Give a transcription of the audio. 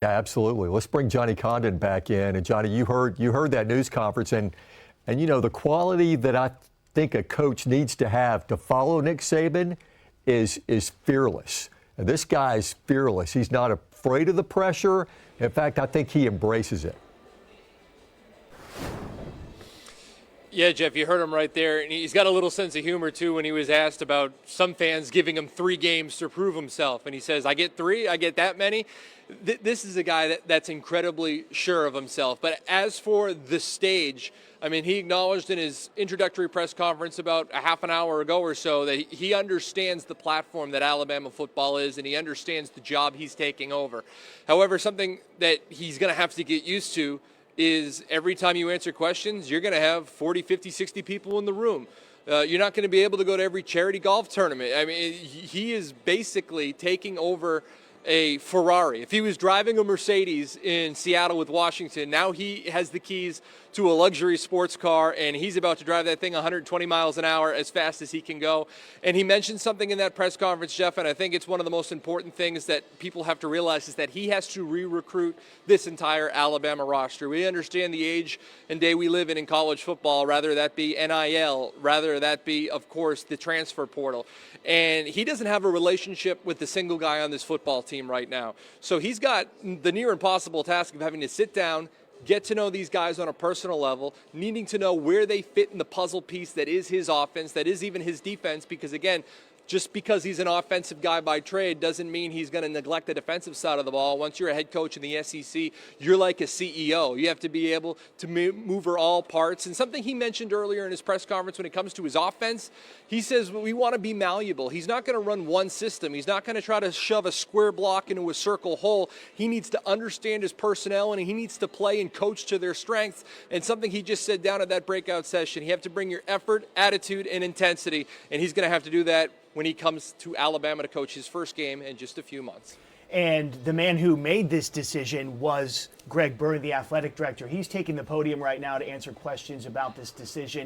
Yeah, absolutely. Let's bring Johnny Congdon back in. And Johnny, you heard that news conference, and the quality that I think a coach needs to have to follow Nick Saban is fearless. And this guy's fearless. He's not afraid of the pressure. In fact, I think he embraces it. Yeah, Jeff, you heard him right there. And he's got a little sense of humor, too, when he was asked about some fans giving him 3 games to prove himself. And he says, I get 3, I get that many. This is a guy that's incredibly sure of himself. But as for the stage, I mean, he acknowledged in his introductory press conference about a half an hour ago or so that he understands the platform that Alabama football is, and he understands the job he's taking over. However, something that he's going to have to get used to is every time you answer questions, you're going to have 40, 50, 60 people in the room. You're not going to be able to go to every charity golf tournament. I mean, he is basically taking over a Ferrari. If he was driving a Mercedes in Seattle with Washington, now he has the keys to a luxury sports car, and he's about to drive that thing 120 miles an hour as fast as he can go. And he mentioned something in that press conference, Jeff, and I think it's one of the most important things that people have to realize is that he has to re-recruit this entire Alabama roster. We understand the age and day we live in college football, rather that be NIL, rather that be, of course, the transfer portal. And he doesn't have a relationship with the single guy on this football team right now. So he's got the near impossible task of having to sit down, get to know these guys on a personal level, needing to know where they fit in the puzzle piece that is his offense, that is even his defense, because again, just because he's an offensive guy by trade doesn't mean he's going to neglect the defensive side of the ball. Once you're a head coach in the SEC, you're like a CEO. You have to be able to maneuver all parts. And something he mentioned earlier in his press conference when it comes to his offense, he says we want to be malleable. He's not going to run one system. He's not going to try to shove a square block into a circle hole. He needs to understand his personnel, and he needs to play and coach to their strengths. And something he just said down at that breakout session, you have to bring your effort, attitude, and intensity, and he's going to have to do that when he comes to Alabama to coach his first game in just a few months. And the man who made this decision was Greg Byrne, the athletic director. He's taking the podium right now to answer questions about this decision.